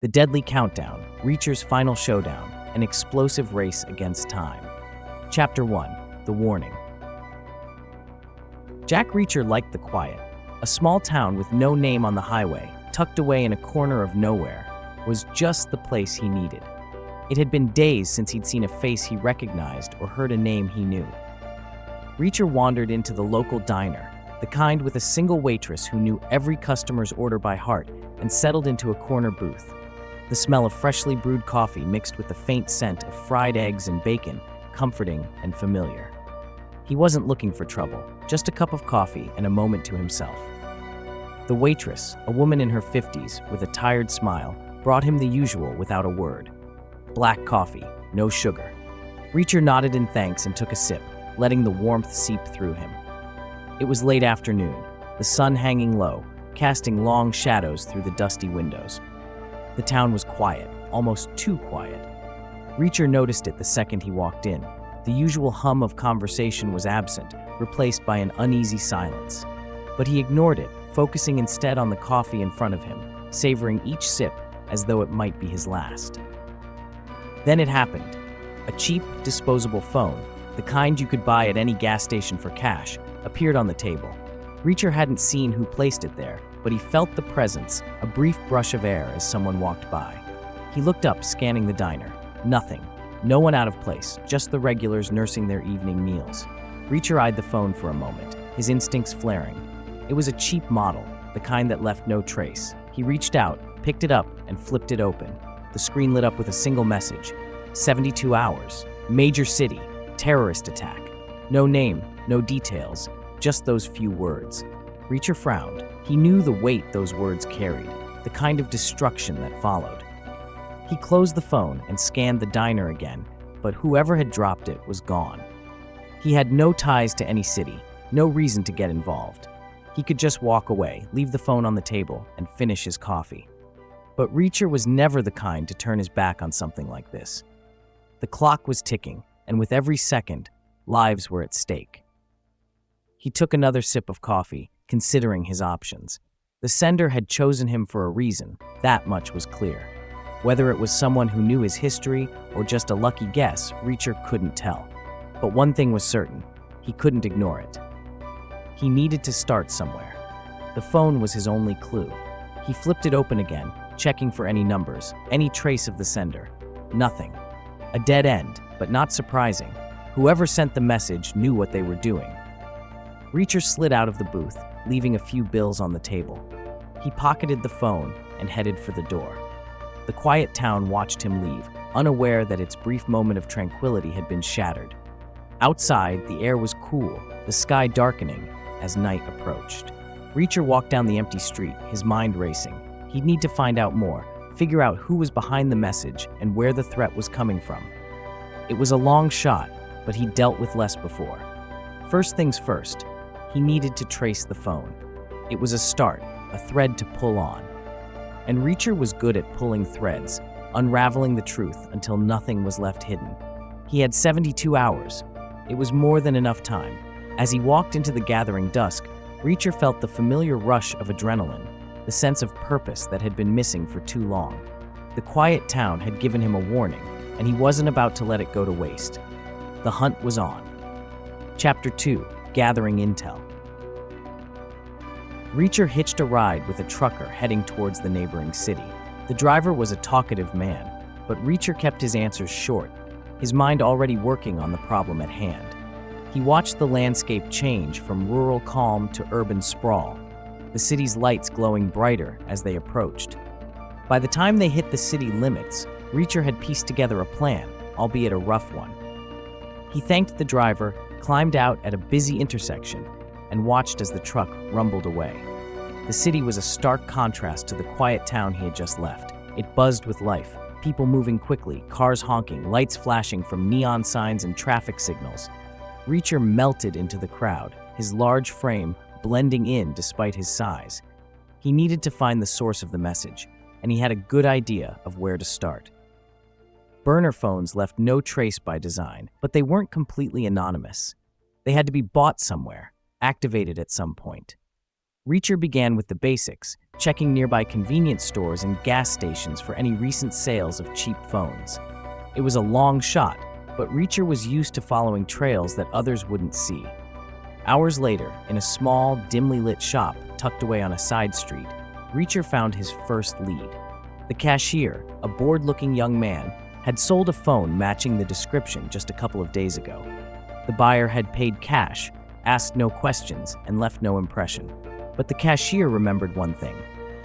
The deadly countdown, Reacher's final showdown, an explosive race against time. Chapter 1. The Warning. Jack Reacher liked the quiet. A small town with no name on the highway, tucked away in a corner of nowhere, was just the place he needed. It had been days since he'd seen a face he recognized or heard a name he knew. Reacher wandered into the local diner, the kind with a single waitress who knew every customer's order by heart, and settled into a corner booth. The smell of freshly brewed coffee mixed with the faint scent of fried eggs and bacon, comforting and familiar. He wasn't looking for trouble, just a cup of coffee and a moment to himself. The waitress, a woman in her 50s with a tired smile, brought him the usual without a word. Black coffee, no sugar. Reacher nodded in thanks and took a sip, letting the warmth seep through him. It was late afternoon, the sun hanging low, casting long shadows through the dusty windows. The town was quiet, almost too quiet. Reacher noticed it the second he walked in. The usual hum of conversation was absent, replaced by an uneasy silence. But he ignored it, focusing instead on the coffee in front of him, savoring each sip as though it might be his last. Then it happened. A cheap, disposable phone, the kind you could buy at any gas station for cash, appeared on the table. Reacher hadn't seen who placed it there, but he felt the presence, a brief brush of air as someone walked by. He looked up, scanning the diner. Nothing. No one out of place, just the regulars nursing their evening meals. Reacher eyed the phone for a moment, his instincts flaring. It was a cheap model, the kind that left no trace. He reached out, picked it up, and flipped it open. The screen lit up with a single message. 72 hours. Major city. Terrorist attack. No name, no details, just those few words. Reacher frowned. He knew the weight those words carried, the kind of destruction that followed. He closed the phone and scanned the diner again, but whoever had dropped it was gone. He had no ties to any city, no reason to get involved. He could just walk away, leave the phone on the table, and finish his coffee. But Reacher was never the kind to turn his back on something like this. The clock was ticking, and with every second, lives were at stake. He took another sip of coffee, considering his options. The sender had chosen him for a reason, that much was clear. Whether it was someone who knew his history or just a lucky guess, Reacher couldn't tell. But one thing was certain, he couldn't ignore it. He needed to start somewhere. The phone was his only clue. He flipped it open again, checking for any numbers, any trace of the sender. Nothing. A dead end, but not surprising. Whoever sent the message knew what they were doing. Reacher slid out of the booth, leaving a few bills on the table. He pocketed the phone and headed for the door. The quiet town watched him leave, unaware that its brief moment of tranquility had been shattered. Outside, the air was cool, the sky darkening as night approached. Reacher walked down the empty street, his mind racing. He'd need to find out more, figure out who was behind the message and where the threat was coming from. It was a long shot, but he'd dealt with less before. First things first, he needed to trace the phone. It was a start, a thread to pull on. And Reacher was good at pulling threads, unraveling the truth until nothing was left hidden. He had 72 hours. It was more than enough time. As he walked into the gathering dusk, Reacher felt the familiar rush of adrenaline, the sense of purpose that had been missing for too long. The quiet town had given him a warning, and he wasn't about to let it go to waste. The hunt was on. Chapter 2. Gathering Intel. Reacher hitched a ride with a trucker heading towards the neighboring city. The driver was a talkative man, but Reacher kept his answers short, his mind already working on the problem at hand. He watched the landscape change from rural calm to urban sprawl, the city's lights glowing brighter as they approached. By the time they hit the city limits, Reacher had pieced together a plan, albeit a rough one. He thanked the driver, climbed out at a busy intersection, and watched as the truck rumbled away. The city was a stark contrast to the quiet town he had just left. It buzzed with life, people moving quickly, cars honking, lights flashing from neon signs and traffic signals. Reacher melted into the crowd, his large frame blending in despite his size. He needed to find the source of the message, and he had a good idea of where to start. Burner phones left no trace by design, but they weren't completely anonymous. They had to be bought somewhere, activated at some point. Reacher began with the basics, checking nearby convenience stores and gas stations for any recent sales of cheap phones. It was a long shot, but Reacher was used to following trails that others wouldn't see. Hours later, in a small, dimly lit shop tucked away on a side street, Reacher found his first lead. The cashier, a bored-looking young man, had sold a phone matching the description just a couple of days ago. The buyer had paid cash, asked no questions, and left no impression. But the cashier remembered one thing.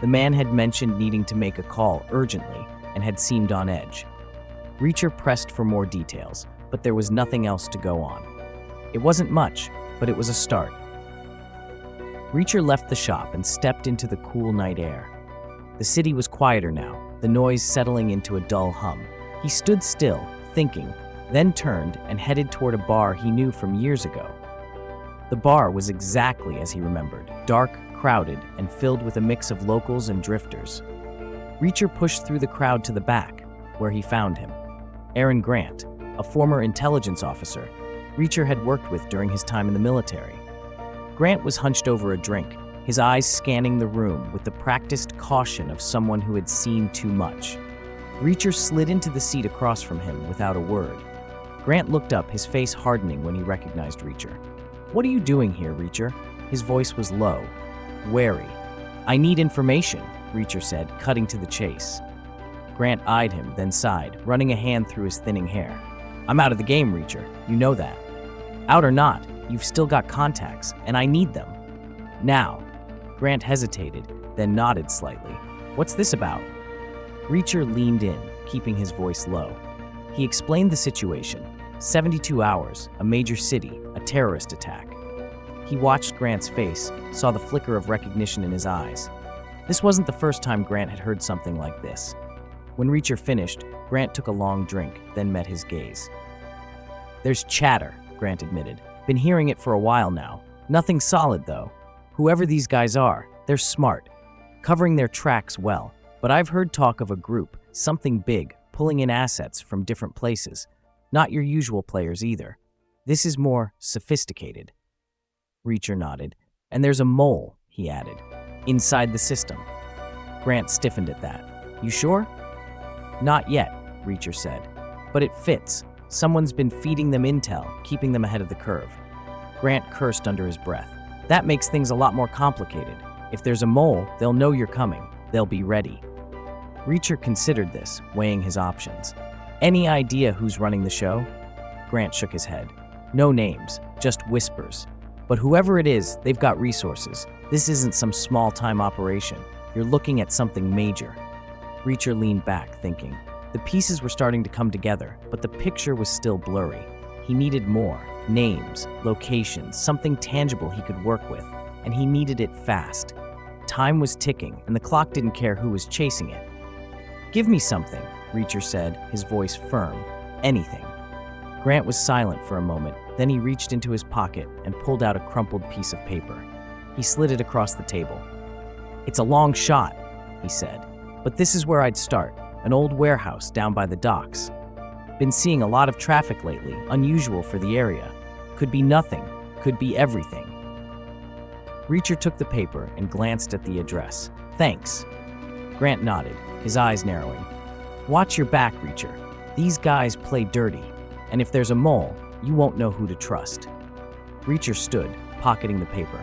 The man had mentioned needing to make a call urgently and had seemed on edge. Reacher pressed for more details, but there was nothing else to go on. It wasn't much, but it was a start. Reacher left the shop and stepped into the cool night air. The city was quieter now, the noise settling into a dull hum. He stood still, thinking, then turned and headed toward a bar he knew from years ago. The bar was exactly as he remembered, dark, crowded, and filled with a mix of locals and drifters. Reacher pushed through the crowd to the back, where he found him. Aaron Grant, a former intelligence officer Reacher had worked with during his time in the military. Grant was hunched over a drink, his eyes scanning the room with the practiced caution of someone who had seen too much. Reacher slid into the seat across from him without a word. Grant looked up, his face hardening when he recognized Reacher. "What are you doing here, Reacher?" His voice was low, wary. "I need information," Reacher said, cutting to the chase. Grant eyed him, then sighed, running a hand through his thinning hair. "I'm out of the game, Reacher. You know that. Out or not, you've still got contacts, and I need them. Now." Grant hesitated, then nodded slightly. "What's this about?" Reacher leaned in, keeping his voice low. He explained the situation. 72 hours, a major city, a terrorist attack. He watched Grant's face, saw the flicker of recognition in his eyes. This wasn't the first time Grant had heard something like this. When Reacher finished, Grant took a long drink, then met his gaze. "There's chatter," Grant admitted. "Been hearing it for a while now. Nothing solid, though. Whoever these guys are, they're smart, covering their tracks well. But I've heard talk of a group, something big, pulling in assets from different places. Not your usual players either. This is more sophisticated." Reacher nodded. "And there's a mole," he added, "inside the system." Grant stiffened at that. "You sure?" "Not yet," Reacher said. "But it fits. Someone's been feeding them intel, keeping them ahead of the curve." Grant cursed under his breath. "That makes things a lot more complicated. If there's a mole, they'll know you're coming. They'll be ready." Reacher considered this, weighing his options. "Any idea who's running the show?" Grant shook his head. "No names, just whispers. But whoever it is, they've got resources. This isn't some small-time operation. You're looking at something major." Reacher leaned back, thinking. The pieces were starting to come together, but the picture was still blurry. He needed more. Names, locations, something tangible he could work with. And he needed it fast. Time was ticking, and the clock didn't care who was chasing it. "Give me something," Reacher said, his voice firm. "Anything." Grant was silent for a moment, then he reached into his pocket and pulled out a crumpled piece of paper. He slid it across the table. "It's a long shot," he said, "but this is where I'd start, an old warehouse down by the docks. Been seeing a lot of traffic lately, unusual for the area. Could be nothing, could be everything." Reacher took the paper and glanced at the address. "Thanks." Grant nodded, his eyes narrowing. "Watch your back, Reacher. These guys play dirty, and if there's a mole, you won't know who to trust." Reacher stood, pocketing the paper.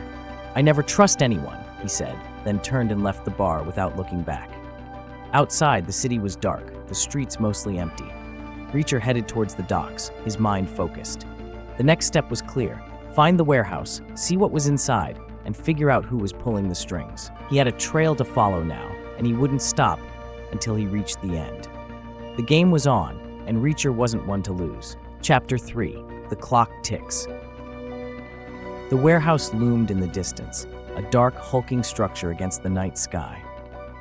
"I never trust anyone," he said, then turned and left the bar without looking back. Outside, the city was dark, the streets mostly empty. Reacher headed towards the docks, his mind focused. The next step was clear. Find the warehouse, see what was inside, and figure out who was pulling the strings. He had a trail to follow now, and he wouldn't stop until he reached the end. The game was on, and Reacher wasn't one to lose. Chapter 3. The Clock Ticks. The warehouse loomed in the distance, a dark, hulking structure against the night sky.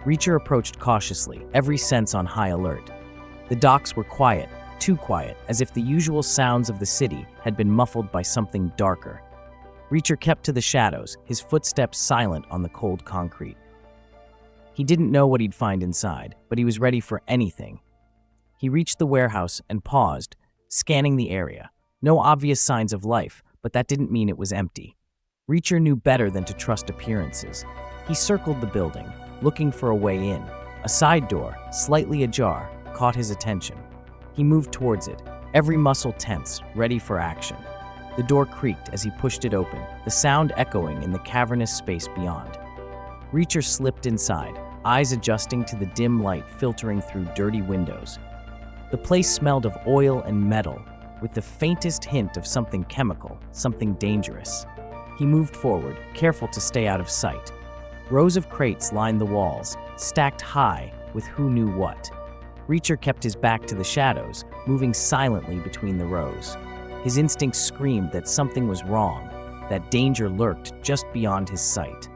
Reacher approached cautiously, every sense on high alert. The docks were quiet, too quiet, as if the usual sounds of the city had been muffled by something darker. Reacher kept to the shadows, his footsteps silent on the cold concrete. He didn't know what he'd find inside, but he was ready for anything. He reached the warehouse and paused, scanning the area. No obvious signs of life, but that didn't mean it was empty. Reacher knew better than to trust appearances. He circled the building, looking for a way in. A side door, slightly ajar, caught his attention. He moved towards it, every muscle tense, ready for action. The door creaked as he pushed it open, the sound echoing in the cavernous space beyond. Reacher slipped inside, eyes adjusting to the dim light filtering through dirty windows. The place smelled of oil and metal, with the faintest hint of something chemical, something dangerous. He moved forward, careful to stay out of sight. Rows of crates lined the walls, stacked high with who knew what. Reacher kept his back to the shadows, moving silently between the rows. His instincts screamed that something was wrong, that danger lurked just beyond his sight.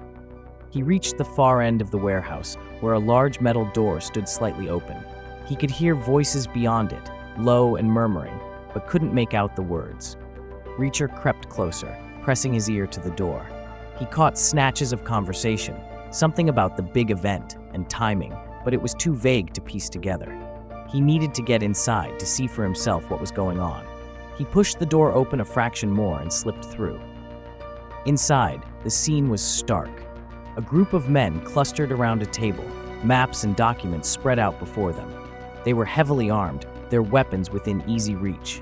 He reached the far end of the warehouse, where a large metal door stood slightly open. He could hear voices beyond it, low and murmuring, but couldn't make out the words. Reacher crept closer, pressing his ear to the door. He caught snatches of conversation, something about the big event and timing, but it was too vague to piece together. He needed to get inside to see for himself what was going on. He pushed the door open a fraction more and slipped through. Inside, the scene was stark. A group of men clustered around a table, maps and documents spread out before them. They were heavily armed, their weapons within easy reach.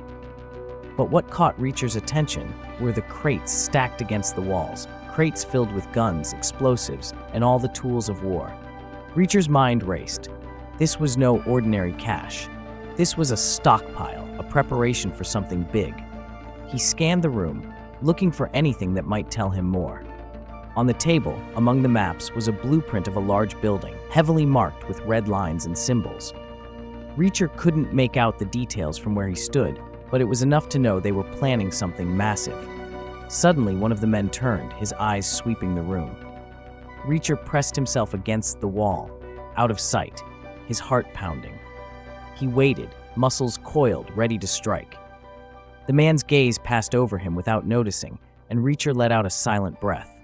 But what caught Reacher's attention were the crates stacked against the walls, crates filled with guns, explosives, and all the tools of war. Reacher's mind raced. This was no ordinary cache. This was a stockpile, a preparation for something big. He scanned the room, looking for anything that might tell him more. On the table, among the maps, was a blueprint of a large building, heavily marked with red lines and symbols. Reacher couldn't make out the details from where he stood, but it was enough to know they were planning something massive. Suddenly, one of the men turned, his eyes sweeping the room. Reacher pressed himself against the wall, out of sight, his heart pounding. He waited, muscles coiled, ready to strike. The man's gaze passed over him without noticing, and Reacher let out a silent breath.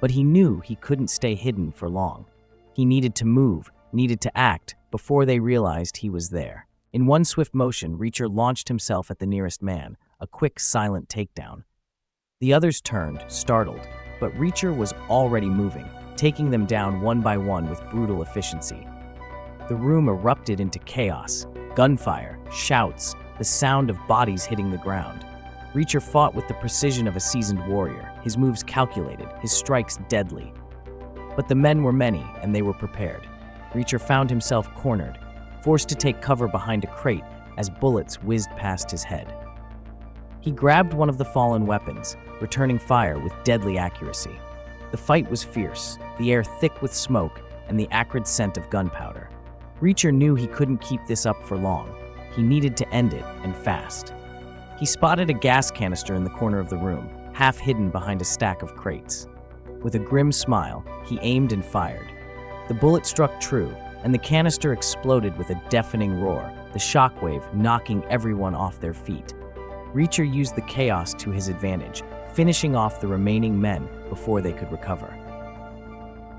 But he knew he couldn't stay hidden for long. He needed to move, needed to act, before they realized he was there. In one swift motion, Reacher launched himself at the nearest man, a quick, silent takedown. The others turned, startled, but Reacher was already moving, taking them down one by one with brutal efficiency. The room erupted into chaos, gunfire, shouts, the sound of bodies hitting the ground. Reacher fought with the precision of a seasoned warrior, his moves calculated, his strikes deadly. But the men were many, and they were prepared. Reacher found himself cornered, forced to take cover behind a crate as bullets whizzed past his head. He grabbed one of the fallen weapons, returning fire with deadly accuracy. The fight was fierce, the air thick with smoke and the acrid scent of gunpowder. Reacher knew he couldn't keep this up for long. He needed to end it, and fast. He spotted a gas canister in the corner of the room, half hidden behind a stack of crates. With a grim smile, he aimed and fired. The bullet struck true, and the canister exploded with a deafening roar, the shockwave knocking everyone off their feet. Reacher used the chaos to his advantage, finishing off the remaining men before they could recover.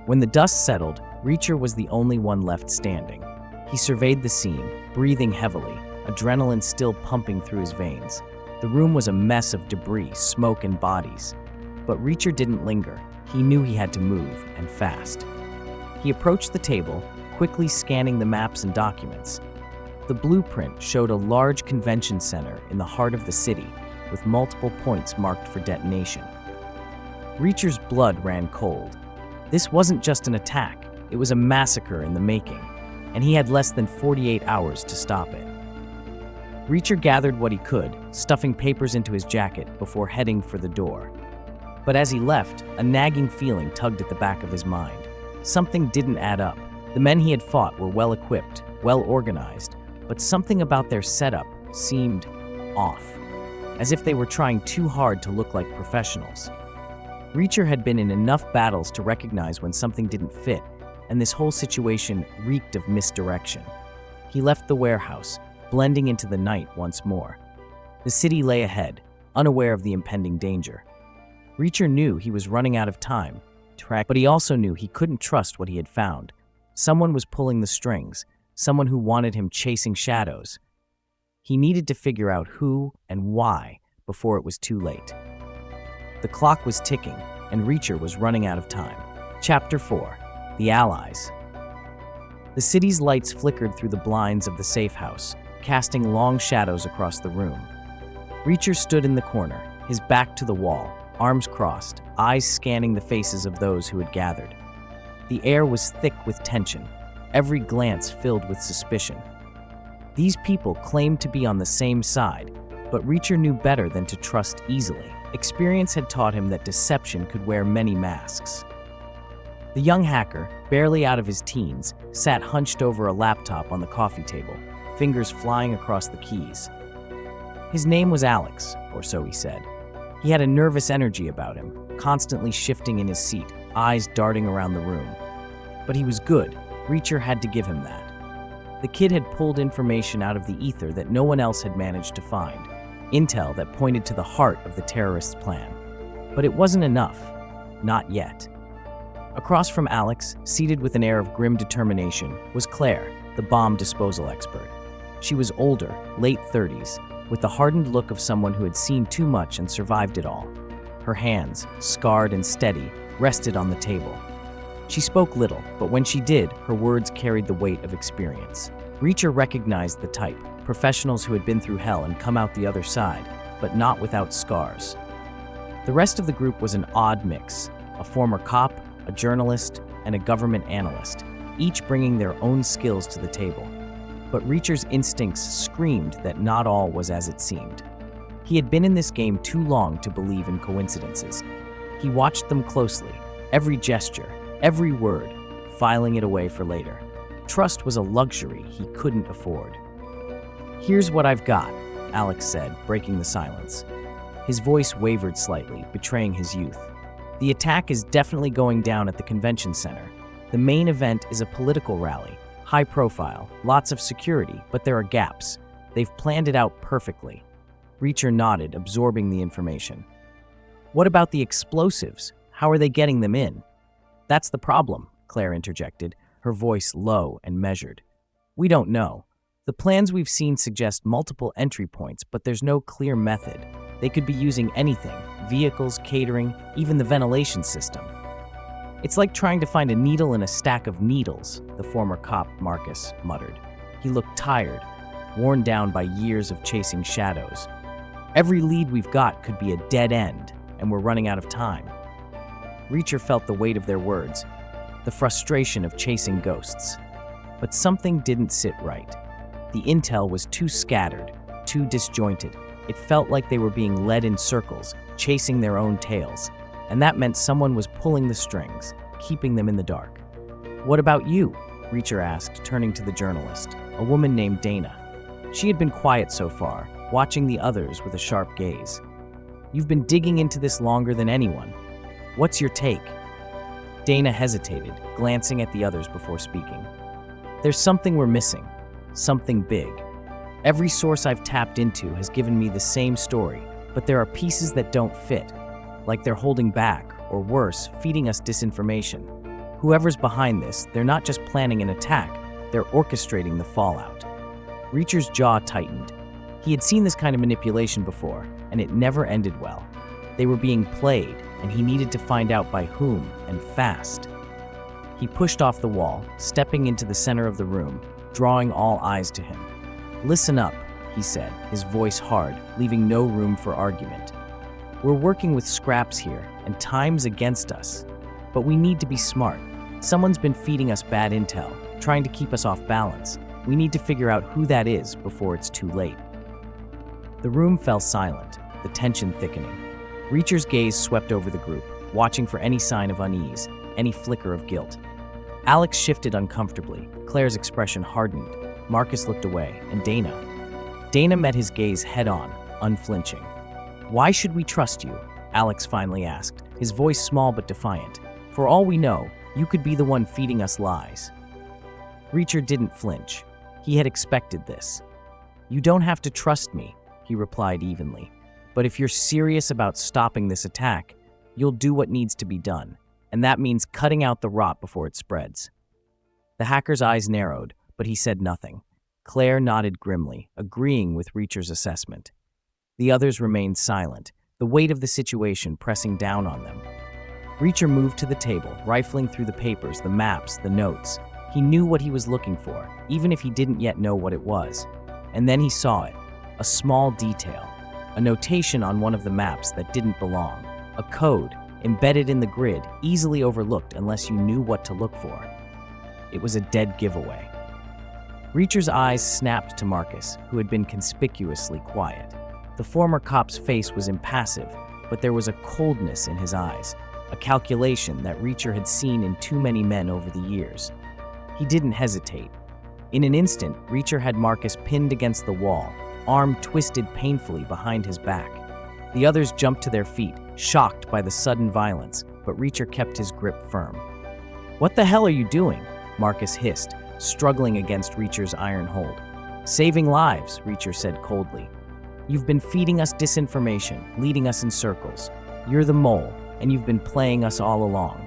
When the dust settled, Reacher was the only one left standing. He surveyed the scene, breathing heavily, adrenaline still pumping through his veins. The room was a mess of debris, smoke, and bodies. But Reacher didn't linger. He knew he had to move, and fast. He approached the table, quickly scanning the maps and documents. The blueprint showed a large convention center in the heart of the city, with multiple points marked for detonation. Reacher's blood ran cold. This wasn't just an attack, it was a massacre in the making, and he had less than 48 hours to stop it. Reacher gathered what he could, stuffing papers into his jacket before heading for the door. But as he left, a nagging feeling tugged at the back of his mind. Something didn't add up. The men he had fought were well equipped, well organized, but something about their setup seemed off, as if they were trying too hard to look like professionals. Reacher had been in enough battles to recognize when something didn't fit, and this whole situation reeked of misdirection. He left the warehouse, blending into the night once more. The city lay ahead, unaware of the impending danger. Reacher knew he was running out of time, but he also knew he couldn't trust what he had found. Someone was pulling the strings, someone who wanted him chasing shadows. He needed to figure out who and why before it was too late. The clock was ticking, and Reacher was running out of time. Chapter 4. The Allies. The city's lights flickered through the blinds of the safe house, casting long shadows across the room. Reacher stood in the corner, his back to the wall, arms crossed, eyes scanning the faces of those who had gathered. The air was thick with tension, every glance filled with suspicion. These people claimed to be on the same side, but Reacher knew better than to trust easily. Experience had taught him that deception could wear many masks. The young hacker, barely out of his teens, sat hunched over a laptop on the coffee table, fingers flying across the keys. His name was Alex, or so he said. He had a nervous energy about him, constantly shifting in his seat, eyes darting around the room. But he was good. Reacher had to give him that. The kid had pulled information out of the ether that no one else had managed to find, intel that pointed to the heart of the terrorists' plan. But it wasn't enough. Not yet. Across from Alex, seated with an air of grim determination, was Claire, the bomb disposal expert. She was older, late 30s, with the hardened look of someone who had seen too much and survived it all. Her hands, scarred and steady, rested on the table. She spoke little, but when she did, her words carried the weight of experience. Reacher recognized the type, professionals who had been through hell and come out the other side, but not without scars. The rest of the group was an odd mix, a former cop, a journalist, and a government analyst, each bringing their own skills to the table. But Reacher's instincts screamed that not all was as it seemed. He had been in this game too long to believe in coincidences. He watched them closely, every gesture, every word, filing it away for later. Trust was a luxury he couldn't afford. "Here's what I've got," Alex said, breaking the silence. His voice wavered slightly, betraying his youth. "The attack is definitely going down at the convention center. The main event is a political rally, high profile, lots of security, but there are gaps. They've planned it out perfectly." Reacher nodded, absorbing the information. "What about the explosives? How are they getting them in?" "That's the problem," Claire interjected, her voice low and measured. "We don't know. The plans we've seen suggest multiple entry points, but there's no clear method. They could be using anything, vehicles, catering, even the ventilation system. It's like trying to find a needle in a stack of needles," the former cop, Marcus, muttered. He looked tired, worn down by years of chasing shadows. "Every lead we've got could be a dead end, and we're running out of time." Reacher felt the weight of their words, the frustration of chasing ghosts. But something didn't sit right. The intel was too scattered, too disjointed. It felt like they were being led in circles, chasing their own tails. And that meant someone was pulling the strings, keeping them in the dark. "What about you?" Reacher asked, turning to the journalist, a woman named Dana. She had been quiet so far, watching the others with a sharp gaze. "You've been digging into this longer than anyone. What's your take?" Dana hesitated, glancing at the others before speaking. "There's something we're missing, something big. Every source I've tapped into has given me the same story, but there are pieces that don't fit, like they're holding back, or worse, feeding us disinformation. Whoever's behind this, they're not just planning an attack, they're orchestrating the fallout." Reacher's jaw tightened. He had seen this kind of manipulation before, and it never ended well. They were being played, and he needed to find out by whom, and fast. He pushed off the wall, stepping into the center of the room, drawing all eyes to him. "Listen up," he said, his voice hard, leaving no room for argument. "We're working with scraps here, and time's against us. But we need to be smart. Someone's been feeding us bad intel, trying to keep us off balance. We need to figure out who that is before it's too late." The room fell silent, the tension thickening. Reacher's gaze swept over the group, watching for any sign of unease, any flicker of guilt. Alex shifted uncomfortably, Claire's expression hardened. Marcus looked away, and Dana met his gaze head-on, unflinching. "Why should we trust you?" Alex finally asked, his voice small but defiant. "For all we know, you could be the one feeding us lies." Reacher didn't flinch. He had expected this. "You don't have to trust me," he replied evenly. "But if you're serious about stopping this attack, you'll do what needs to be done, and that means cutting out the rot before it spreads." The hacker's eyes narrowed, but he said nothing. Claire nodded grimly, agreeing with Reacher's assessment. The others remained silent, the weight of the situation pressing down on them. Reacher moved to the table, rifling through the papers, the maps, the notes. He knew what he was looking for, even if he didn't yet know what it was. And then he saw it, a small detail, a notation on one of the maps that didn't belong, a code embedded in the grid, easily overlooked unless you knew what to look for. It was a dead giveaway. Reacher's eyes snapped to Marcus, who had been conspicuously quiet. The former cop's face was impassive, but there was a coldness in his eyes, a calculation that Reacher had seen in too many men over the years. He didn't hesitate. In an instant, Reacher had Marcus pinned against the wall, arm twisted painfully behind his back. The others jumped to their feet, shocked by the sudden violence, but Reacher kept his grip firm. "What the hell are you doing?" Marcus hissed, struggling against Reacher's iron hold. "Saving lives," Reacher said coldly. "You've been feeding us disinformation, leading us in circles. You're the mole, and you've been playing us all along."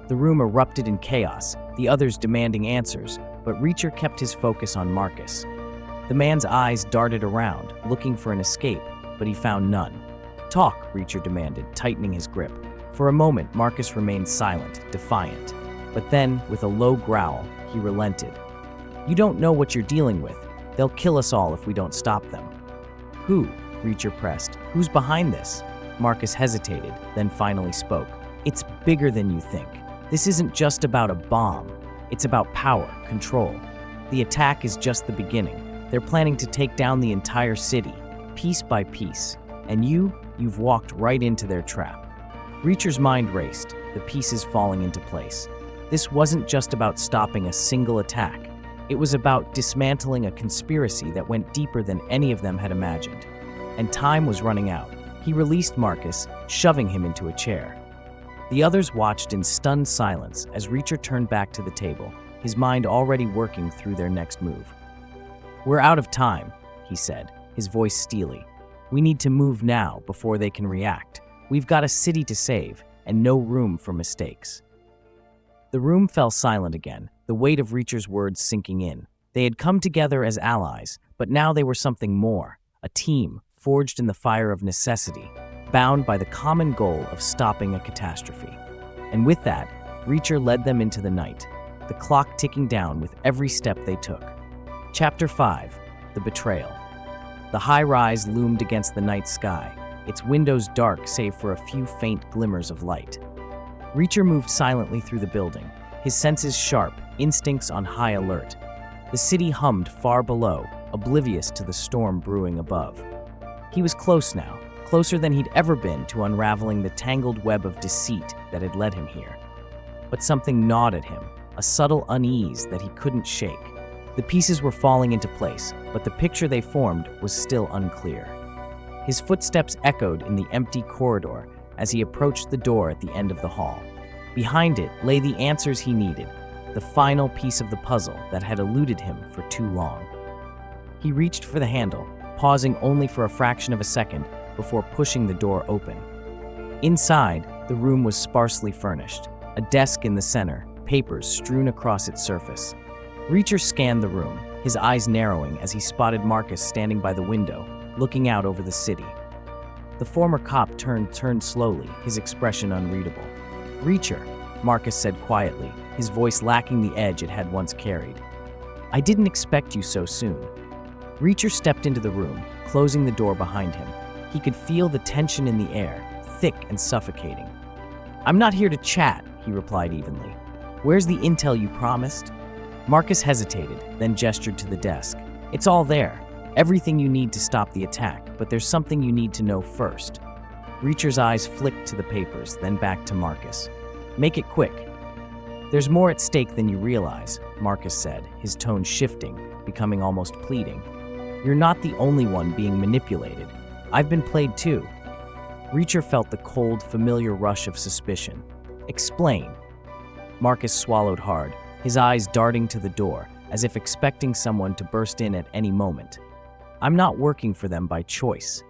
The room erupted in chaos, the others demanding answers, but Reacher kept his focus on Marcus. The man's eyes darted around, looking for an escape, but he found none. "Talk," Reacher demanded, tightening his grip. For a moment, Marcus remained silent, defiant. But then, with a low growl, he relented. "You don't know what you're dealing with. They'll kill us all if we don't stop them." "Who?" Reacher pressed. "Who's behind this?" Marcus hesitated, then finally spoke. "It's bigger than you think. This isn't just about a bomb. It's about power, control. The attack is just the beginning. They're planning to take down the entire city, piece by piece. And you've walked right into their trap." Reacher's mind raced, the pieces falling into place. This wasn't just about stopping a single attack. It was about dismantling a conspiracy that went deeper than any of them had imagined. And time was running out. He released Marcus, shoving him into a chair. The others watched in stunned silence as Reacher turned back to the table, his mind already working through their next move. "We're out of time," he said, his voice steely. "We need to move now before they can react. We've got a city to save, and no room for mistakes." The room fell silent again, the weight of Reacher's words sinking in. They had come together as allies, but now they were something more, a team forged in the fire of necessity, bound by the common goal of stopping a catastrophe. And with that, Reacher led them into the night, the clock ticking down with every step they took. Chapter 5: The Betrayal. The high-rise loomed against the night sky, its windows dark save for a few faint glimmers of light. Reacher moved silently through the building, his senses sharp, instincts on high alert. The city hummed far below, oblivious to the storm brewing above. He was close now, closer than he'd ever been to unraveling the tangled web of deceit that had led him here. But something gnawed at him, a subtle unease that he couldn't shake. The pieces were falling into place, but the picture they formed was still unclear. His footsteps echoed in the empty corridor as he approached the door at the end of the hall. Behind it lay the answers he needed, the final piece of the puzzle that had eluded him for too long. He reached for the handle, pausing only for a fraction of a second before pushing the door open. Inside, the room was sparsely furnished, a desk in the center, papers strewn across its surface. Reacher scanned the room, his eyes narrowing as he spotted Marcus standing by the window, looking out over the city. The former cop turned slowly, his expression unreadable. "Reacher," Marcus said quietly, his voice lacking the edge it had once carried. "I didn't expect you so soon." Reacher stepped into the room, closing the door behind him. He could feel the tension in the air, thick and suffocating. "I'm not here to chat," he replied evenly. "Where's the intel you promised?" Marcus hesitated, then gestured to the desk. "It's all there. Everything you need to stop the attack, but there's something you need to know first." Reacher's eyes flicked to the papers, then back to Marcus. "Make it quick." "There's more at stake than you realize," Marcus said, his tone shifting, becoming almost pleading. "You're not the only one being manipulated. I've been played too." Reacher felt the cold, familiar rush of suspicion. "Explain." Marcus swallowed hard, his eyes darting to the door, as if expecting someone to burst in at any moment. "I'm not working for them by choice.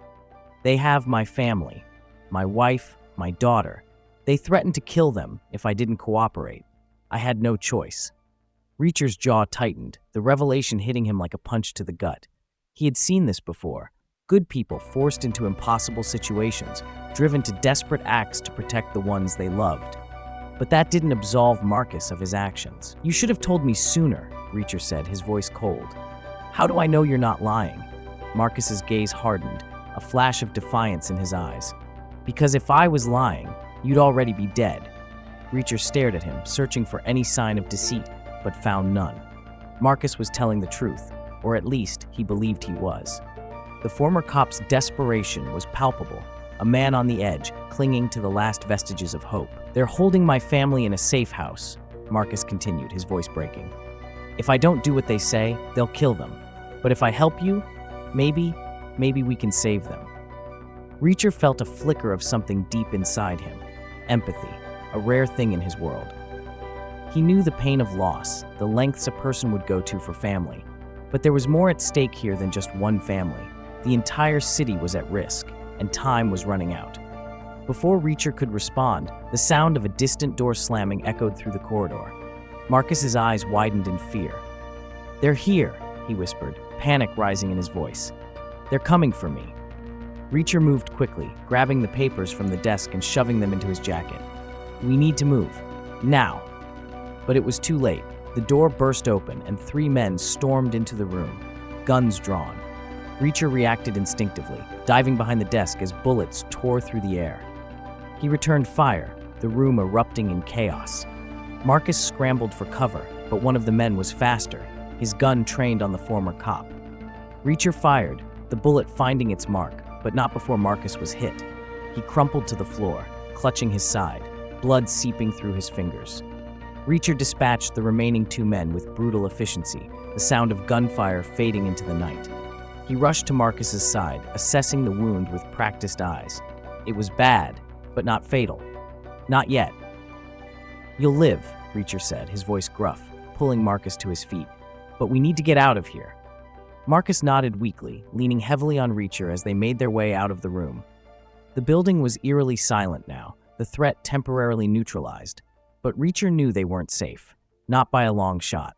They have my family, my wife, my daughter. They threatened to kill them if I didn't cooperate. I had no choice." Reacher's jaw tightened, the revelation hitting him like a punch to the gut. He had seen this before. good people forced into impossible situations, driven to desperate acts to protect the ones they loved. But that didn't absolve Marcus of his actions. "You should have told me sooner," Reacher said, his voice cold. "How do I know you're not lying?" Marcus's gaze hardened, a flash of defiance in his eyes. "Because if I was lying, you'd already be dead." Reacher stared at him, searching for any sign of deceit, but found none. Marcus was telling the truth, or at least he believed he was. The former cop's desperation was palpable, a man on the edge, clinging to the last vestiges of hope. "They're holding my family in a safe house," Marcus continued, his voice breaking. "If I don't do what they say, they'll kill them. But if I help you, maybe we can save them." Reacher felt a flicker of something deep inside him, empathy, a rare thing in his world. He knew the pain of loss, the lengths a person would go to for family. But there was more at stake here than just one family. The entire city was at risk, and time was running out. Before Reacher could respond, the sound of a distant door slamming echoed through the corridor. Marcus's eyes widened in fear. "They're here," he whispered, panic rising in his voice. "They're coming for me." Reacher moved quickly, grabbing the papers from the desk and shoving them into his jacket. "We need to move. Now." But it was too late. The door burst open and 3 men stormed into the room, guns drawn. Reacher reacted instinctively, diving behind the desk as bullets tore through the air. He returned fire, the room erupting in chaos. Marcus scrambled for cover, but one of the men was faster, his gun trained on the former cop. Reacher fired, the bullet finding its mark, but not before Marcus was hit. He crumpled to the floor, clutching his side, blood seeping through his fingers. Reacher dispatched the remaining 2 men with brutal efficiency, the sound of gunfire fading into the night. He rushed to Marcus's side, assessing the wound with practiced eyes. It was bad, but not fatal. Not yet. "You'll live," Reacher said, his voice gruff, pulling Marcus to his feet. "But we need to get out of here." Marcus nodded weakly, leaning heavily on Reacher as they made their way out of the room. The building was eerily silent now, the threat temporarily neutralized. But Reacher knew they weren't safe, not by a long shot.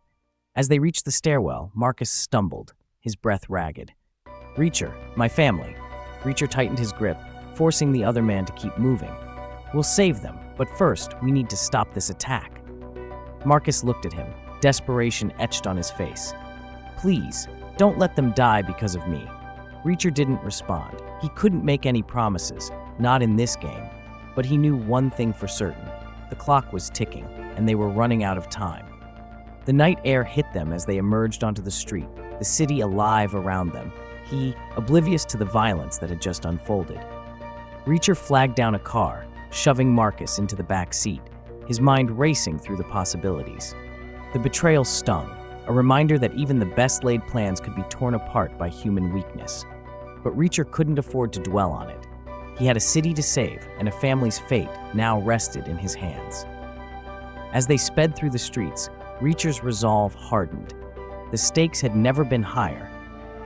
As they reached the stairwell, Marcus stumbled, his breath ragged. "Reacher, my family." Reacher tightened his grip, forcing the other man to keep moving. "We'll save them, but first, we need to stop this attack." Marcus looked at him, desperation etched on his face. "Please, don't let them die because of me." Reacher didn't respond. He couldn't make any promises, not in this game. But he knew one thing for certain. The clock was ticking, and they were running out of time. The night air hit them as they emerged onto the street, the city alive around them, he oblivious to the violence that had just unfolded. Reacher flagged down a car, shoving Marcus into the back seat, his mind racing through the possibilities. The betrayal stung, a reminder that even the best-laid plans could be torn apart by human weakness. But Reacher couldn't afford to dwell on it. He had a city to save, and a family's fate now rested in his hands. As they sped through the streets, Reacher's resolve hardened. The stakes had never been higher,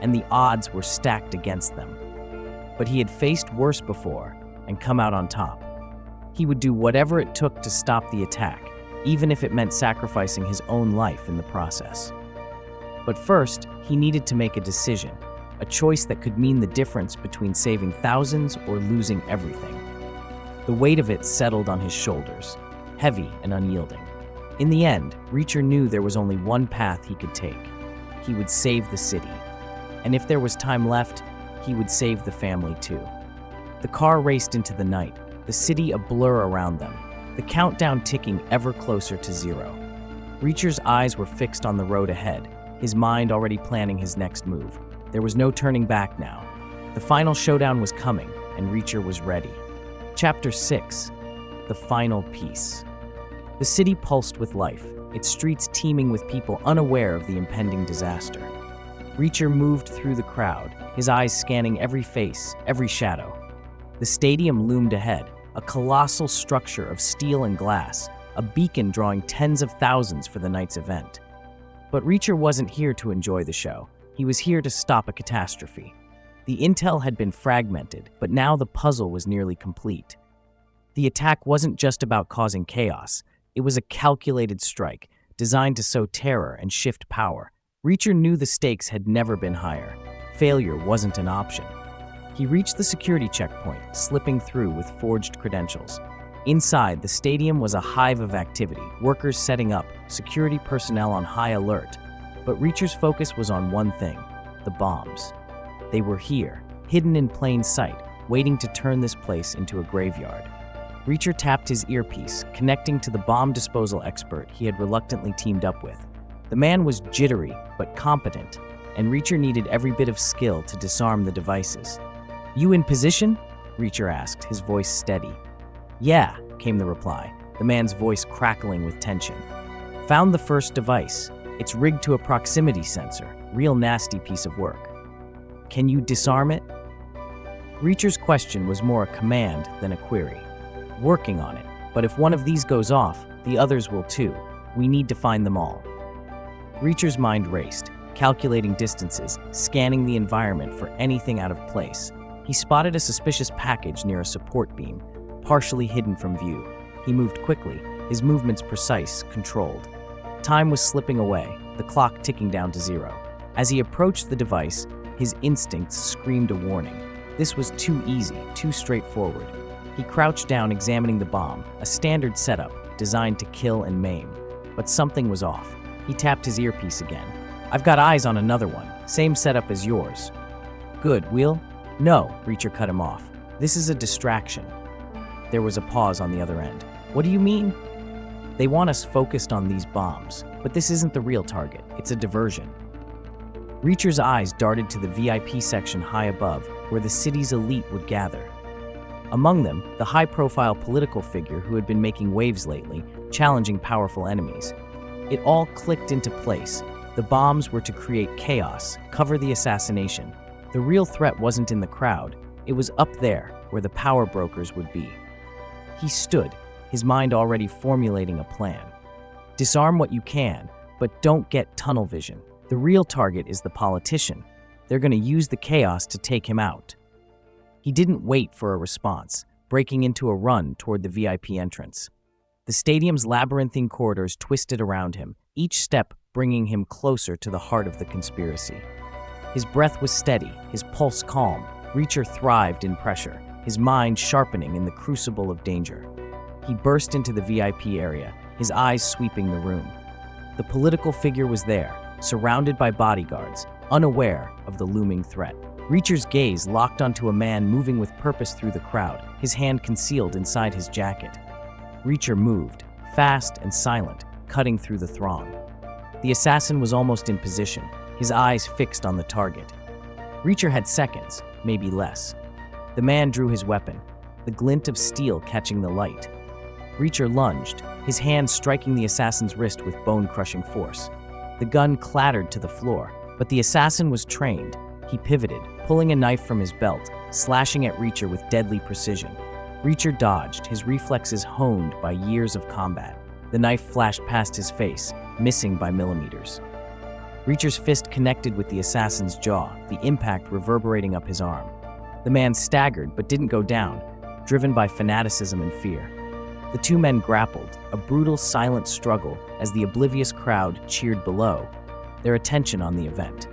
and the odds were stacked against them. But he had faced worse before and come out on top. He would do whatever it took to stop the attack, even if it meant sacrificing his own life in the process. But first, he needed to make a decision. A choice that could mean the difference between saving thousands or losing everything. The weight of it settled on his shoulders, heavy and unyielding. In the end, Reacher knew there was only one path he could take. He would save the city. And if there was time left, he would save the family too. The car raced into the night, the city a blur around them, the countdown ticking ever closer to zero. Reacher's eyes were fixed on the road ahead, his mind already planning his next move. There was no turning back now. The final showdown was coming, and Reacher was ready. Chapter 6. The Final Piece. The city pulsed with life, its streets teeming with people unaware of the impending disaster. Reacher moved through the crowd, his eyes scanning every face, every shadow. The stadium loomed ahead, a colossal structure of steel and glass, a beacon drawing tens of thousands for the night's event. But Reacher wasn't here to enjoy the show. He was here to stop a catastrophe. The intel had been fragmented, but now the puzzle was nearly complete. The attack wasn't just about causing chaos. It was a calculated strike, designed to sow terror and shift power. Reacher knew the stakes had never been higher. Failure wasn't an option. He reached the security checkpoint, slipping through with forged credentials. Inside, the stadium was a hive of activity, workers setting up, security personnel on high alert. But Reacher's focus was on one thing: the bombs. They were here, hidden in plain sight, waiting to turn this place into a graveyard. Reacher tapped his earpiece, connecting to the bomb disposal expert he had reluctantly teamed up with. The man was jittery, but competent, and Reacher needed every bit of skill to disarm the devices. "You in position?" Reacher asked, his voice steady. "Yeah," came the reply, the man's voice crackling with tension. "Found the first device. It's rigged to a proximity sensor. Real nasty piece of work. Can you disarm it?" Reacher's question was more a command than a query. "Working on it, but if one of these goes off, the others will too. We need to find them all." Reacher's mind raced, calculating distances, scanning the environment for anything out of place. He spotted a suspicious package near a support beam, partially hidden from view. He moved quickly, his movements precise, controlled. Time was slipping away, the clock ticking down to zero. As he approached the device, his instincts screamed a warning. This was too easy, too straightforward. He crouched down, examining the bomb, a standard setup designed to kill and maim. But something was off. He tapped his earpiece again. "I've got eyes on another one, same setup as yours." "Good, Will?" "No," Reacher cut him off. "This is a distraction." There was a pause on the other end. "What do you mean?" "They want us focused on these bombs, but this isn't the real target. It's a diversion." Reacher's eyes darted to the VIP section high above, where the city's elite would gather. Among them, the high-profile political figure who had been making waves lately, challenging powerful enemies. It all clicked into place. The bombs were to create chaos, cover the assassination. The real threat wasn't in the crowd. It was up there, where the power brokers would be. He stood, his mind already formulating a plan. Disarm what you can, but don't get tunnel vision. The real target is the politician. They're going to use the chaos to take him out. He didn't wait for a response, breaking into a run toward the VIP entrance. The stadium's labyrinthine corridors twisted around him, each step bringing him closer to the heart of the conspiracy. His breath was steady, his pulse calm. Reacher thrived in pressure, his mind sharpening in the crucible of danger. He burst into the VIP area, his eyes sweeping the room. The political figure was there, surrounded by bodyguards, unaware of the looming threat. Reacher's gaze locked onto a man moving with purpose through the crowd, his hand concealed inside his jacket. Reacher moved, fast and silent, cutting through the throng. The assassin was almost in position, his eyes fixed on the target. Reacher had seconds, maybe less. The man drew his weapon, the glint of steel catching the light. Reacher lunged, his hand striking the assassin's wrist with bone-crushing force. The gun clattered to the floor, but the assassin was trained. He pivoted, pulling a knife from his belt, slashing at Reacher with deadly precision. Reacher dodged, his reflexes honed by years of combat. The knife flashed past his face, missing by millimeters. Reacher's fist connected with the assassin's jaw, the impact reverberating up his arm. The man staggered but didn't go down, driven by fanaticism and fear. The two men grappled, a brutal, silent struggle as the oblivious crowd cheered below, their attention on the event.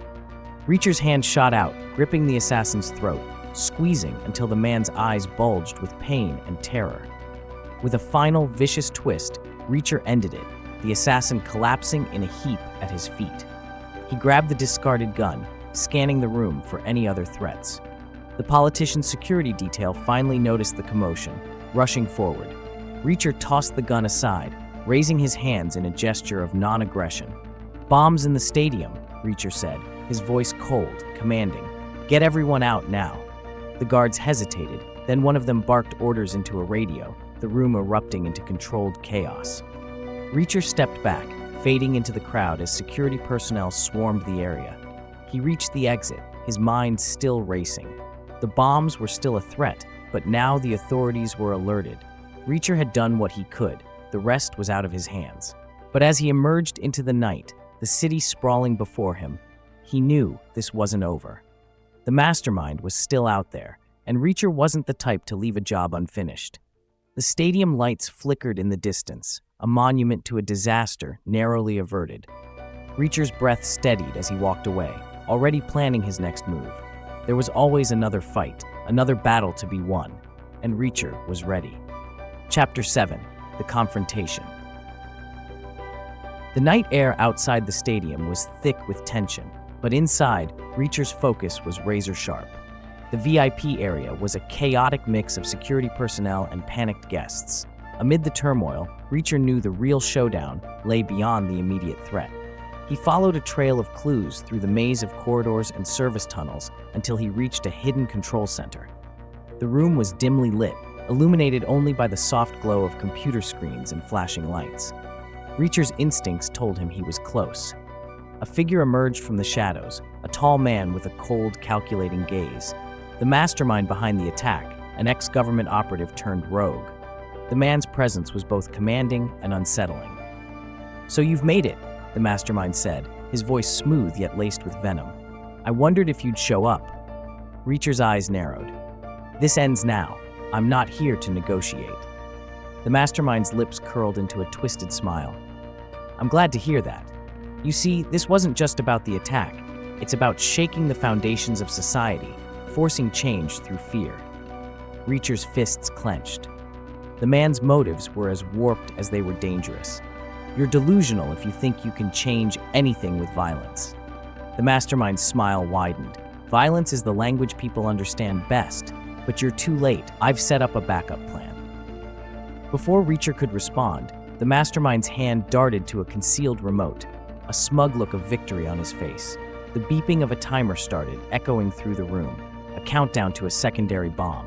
Reacher's hand shot out, gripping the assassin's throat, squeezing until the man's eyes bulged with pain and terror. With a final, vicious twist, Reacher ended it, the assassin collapsing in a heap at his feet. He grabbed the discarded gun, scanning the room for any other threats. The politician's security detail finally noticed the commotion, rushing forward. Reacher tossed the gun aside, raising his hands in a gesture of non-aggression. "Bombs in the stadium," Reacher said, his voice cold, commanding. "Get everyone out now." The guards hesitated, then one of them barked orders into a radio, the room erupting into controlled chaos. Reacher stepped back, fading into the crowd as security personnel swarmed the area. He reached the exit, his mind still racing. The bombs were still a threat, but now the authorities were alerted. Reacher had done what he could, the rest was out of his hands. But as he emerged into the night, the city sprawling before him, he knew this wasn't over. The mastermind was still out there, and Reacher wasn't the type to leave a job unfinished. The stadium lights flickered in the distance, a monument to a disaster narrowly averted. Reacher's breath steadied as he walked away, already planning his next move. There was always another fight, another battle to be won, and Reacher was ready. Chapter 7: The Confrontation. The night air outside the stadium was thick with tension, but inside, Reacher's focus was razor-sharp. The VIP area was a chaotic mix of security personnel and panicked guests. Amid the turmoil, Reacher knew the real showdown lay beyond the immediate threat. He followed a trail of clues through the maze of corridors and service tunnels until he reached a hidden control center. The room was dimly lit, illuminated only by the soft glow of computer screens and flashing lights. Reacher's instincts told him he was close. A figure emerged from the shadows, a tall man with a cold, calculating gaze. The mastermind behind the attack, an ex-government operative turned rogue. The man's presence was both commanding and unsettling. "So you've made it," the mastermind said, his voice smooth yet laced with venom. "I wondered if you'd show up." Reacher's eyes narrowed. "This ends now. I'm not here to negotiate." The mastermind's lips curled into a twisted smile. "I'm glad to hear that. You see, this wasn't just about the attack. It's about shaking the foundations of society, forcing change through fear." Reacher's fists clenched. The man's motives were as warped as they were dangerous. "You're delusional if you think you can change anything with violence." The mastermind's smile widened. "Violence is the language people understand best, but you're too late. I've set up a backup plan." Before Reacher could respond, the mastermind's hand darted to a concealed remote, a smug look of victory on his face. The beeping of a timer started, echoing through the room, a countdown to a secondary bomb.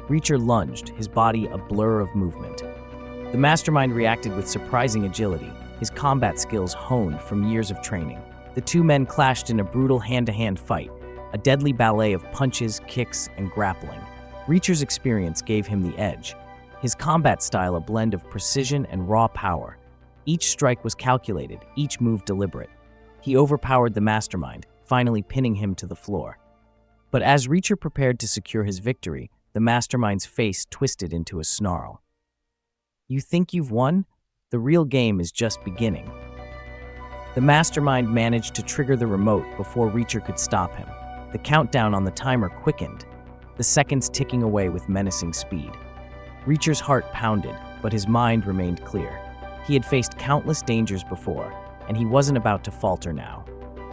Reacher lunged, his body a blur of movement. The mastermind reacted with surprising agility, his combat skills honed from years of training. The two men clashed in a brutal hand-to-hand fight, a deadly ballet of punches, kicks, and grappling. Reacher's experience gave him the edge, his combat style a blend of precision and raw power. Each strike was calculated, each move deliberate. He overpowered the mastermind, finally pinning him to the floor. But as Reacher prepared to secure his victory, the mastermind's face twisted into a snarl. "You think you've won? The real game is just beginning." The mastermind managed to trigger the remote before Reacher could stop him. The countdown on the timer quickened, the seconds ticking away with menacing speed. Reacher's heart pounded, but his mind remained clear. He had faced countless dangers before, and he wasn't about to falter now.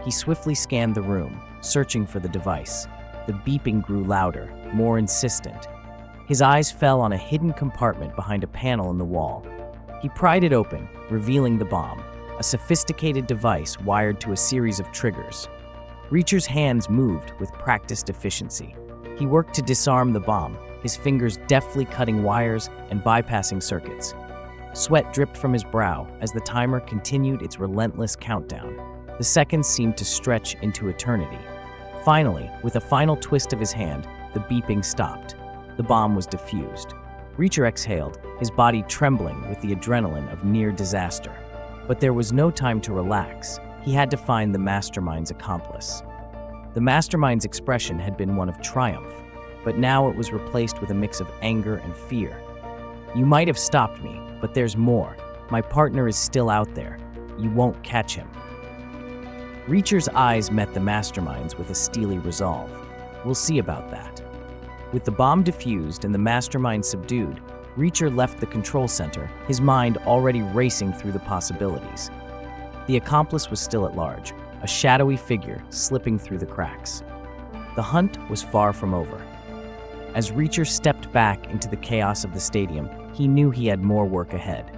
He swiftly scanned the room, searching for the device. The beeping grew louder, more insistent. His eyes fell on a hidden compartment behind a panel in the wall. He pried it open, revealing the bomb, a sophisticated device wired to a series of triggers. Reacher's hands moved with practiced efficiency. He worked to disarm the bomb, his fingers deftly cutting wires and bypassing circuits. Sweat dripped from his brow as the timer continued its relentless countdown. The seconds seemed to stretch into eternity. Finally, with a final twist of his hand, the beeping stopped. The bomb was defused. Reacher exhaled, his body trembling with the adrenaline of near disaster. But there was no time to relax. He had to find the mastermind's accomplice. The mastermind's expression had been one of triumph, but now it was replaced with a mix of anger and fear. "You might have stopped me, but there's more. My partner is still out there. You won't catch him." Reacher's eyes met the mastermind's with a steely resolve. "We'll see about that." With the bomb defused and the mastermind subdued, Reacher left the control center, his mind already racing through the possibilities. The accomplice was still at large, a shadowy figure slipping through the cracks. The hunt was far from over. As Reacher stepped back into the chaos of the stadium, he knew he had more work ahead.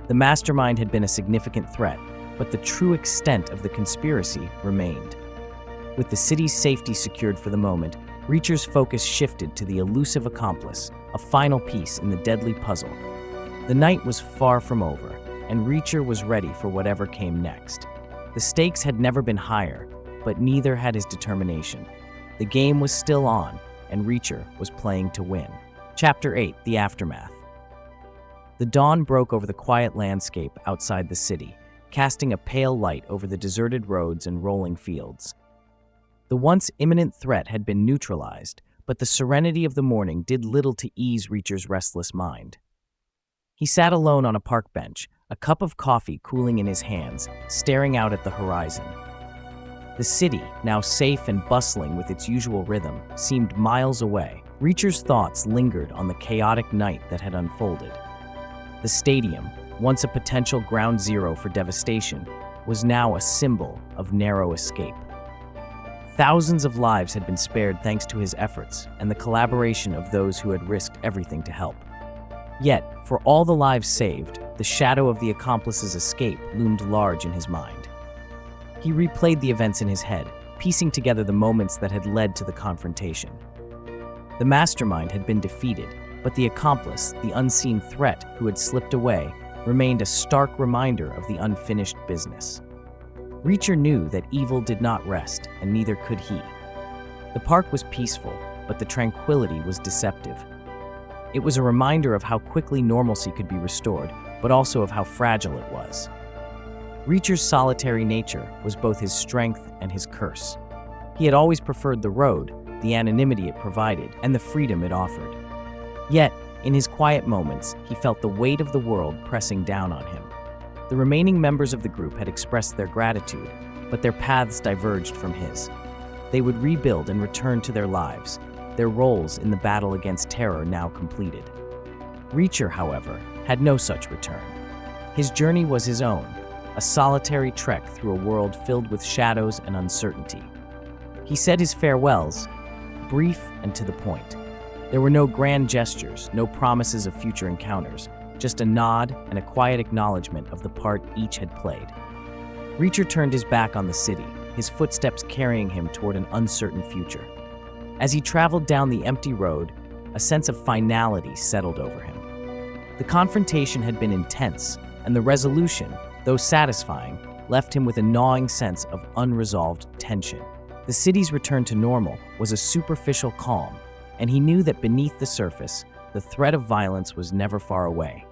The mastermind had been a significant threat, but the true extent of the conspiracy remained. With the city's safety secured for the moment, Reacher's focus shifted to the elusive accomplice, a final piece in the deadly puzzle. The night was far from over, and Reacher was ready for whatever came next. The stakes had never been higher, but neither had his determination. The game was still on, and Reacher was playing to win. Chapter 8: The Aftermath. The dawn broke over the quiet landscape outside the city, casting a pale light over the deserted roads and rolling fields. The once imminent threat had been neutralized, but the serenity of the morning did little to ease Reacher's restless mind. He sat alone on a park bench, a cup of coffee cooling in his hands, staring out at the horizon. The The city, now safe and bustling with its usual rhythm, seemed miles away. Reacher's thoughts lingered on the chaotic night that had unfolded. The stadium, once a potential ground zero for devastation, was now a symbol of narrow escape. Thousands of lives had been spared thanks to his efforts and the collaboration of those who had risked everything to help. Yet, for all the lives saved, the shadow of the accomplice's escape loomed large in his mind. He replayed the events in his head, piecing together the moments that had led to the confrontation. The mastermind had been defeated, but the accomplice, the unseen threat who had slipped away, remained a stark reminder of the unfinished business. Reacher knew that evil did not rest, and neither could he. The park was peaceful, but the tranquility was deceptive. It was a reminder of how quickly normalcy could be restored, but also of how fragile it was. Reacher's solitary nature was both his strength and his curse. He had always preferred the road, the anonymity it provided, and the freedom it offered. Yet, in his quiet moments, he felt the weight of the world pressing down on him. The remaining members of the group had expressed their gratitude, but their paths diverged from his. They would rebuild and return to their lives, their roles in the battle against terror now completed. Reacher, however, had no such return. His journey was his own, a solitary trek through a world filled with shadows and uncertainty. He said his farewells, brief and to the point. There were no grand gestures, no promises of future encounters, just a nod and a quiet acknowledgement of the part each had played. Reacher turned his back on the city, his footsteps carrying him toward an uncertain future. As he traveled down the empty road, a sense of finality settled over him. The confrontation had been intense, and the resolution, though satisfying, left him with a gnawing sense of unresolved tension. The city's return to normal was a superficial calm, and he knew that beneath the surface, the threat of violence was never far away.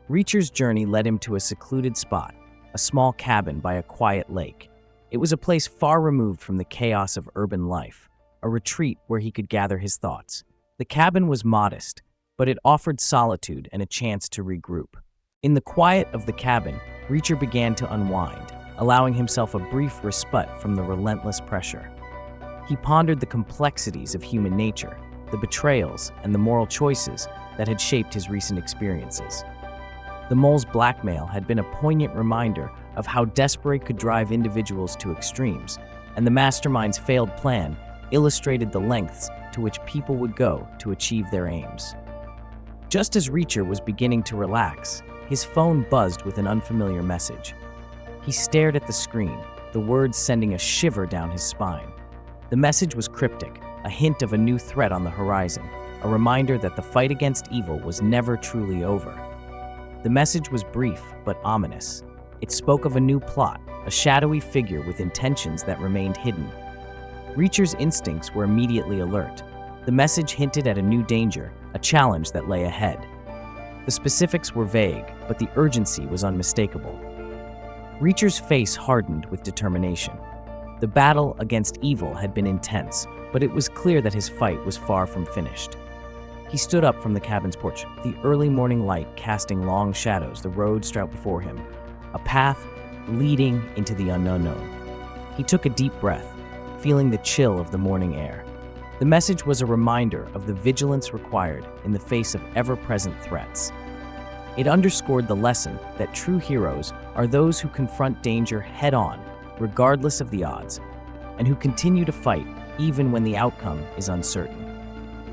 Reacher's journey led him to a secluded spot, a small cabin by a quiet lake. It was a place far removed from the chaos of urban life, a retreat where he could gather his thoughts. The cabin was modest, but it offered solitude and a chance to regroup. In the quiet of the cabin, Reacher began to unwind, allowing himself a brief respite from the relentless pressure. He pondered the complexities of human nature, the betrayals and the moral choices that had shaped his recent experiences. The mole's blackmail had been a poignant reminder of how desperate could drive individuals to extremes, and the mastermind's failed plan illustrated the lengths to which people would go to achieve their aims. Just as Reacher was beginning to relax, his phone buzzed with an unfamiliar message. He stared at the screen, the words sending a shiver down his spine. The message was cryptic, a hint of a new threat on the horizon, a reminder that the fight against evil was never truly over. The message was brief but ominous. It spoke of a new plot, a shadowy figure with intentions that remained hidden. Reacher's instincts were immediately alert. The message hinted at a new danger, a challenge that lay ahead. The specifics were vague, but the urgency was unmistakable. Reacher's face hardened with determination. The battle against evil had been intense, but it was clear that his fight was far from finished. He stood up from the cabin's porch, the early morning light casting long shadows the road stretched out before him, a path leading into the unknown. He took a deep breath, feeling the chill of the morning air. The message was a reminder of the vigilance required in the face of ever-present threats. It underscored the lesson that true heroes are those who confront danger head-on, regardless of the odds, and who continue to fight even when the outcome is uncertain.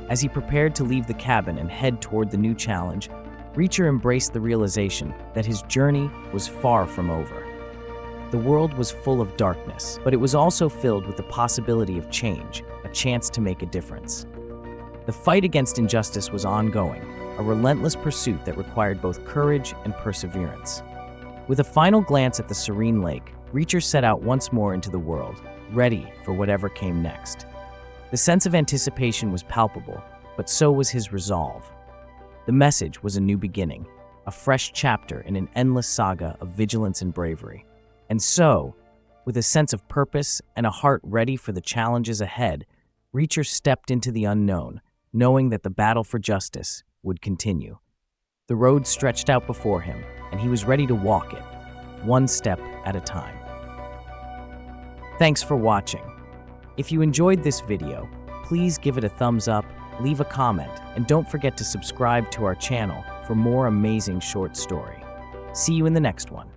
As he prepared to leave the cabin and head toward the new challenge, Reacher embraced the realization that his journey was far from over. The world was full of darkness, but it was also filled with the possibility of change, a chance to make a difference. The fight against injustice was ongoing, a relentless pursuit that required both courage and perseverance. With a final glance at the serene lake, Reacher set out once more into the world, ready for whatever came next. The sense of anticipation was palpable, but so was his resolve. The message was a new beginning, a fresh chapter in an endless saga of vigilance and bravery. And so, with a sense of purpose and a heart ready for the challenges ahead, Reacher stepped into the unknown, knowing that the battle for justice would continue. The road stretched out before him, and he was ready to walk it, one step at a time. Thanks for watching. If you enjoyed this video, please give it a thumbs up, leave a comment, and don't forget to subscribe to our channel for more amazing short story. See you in the next one.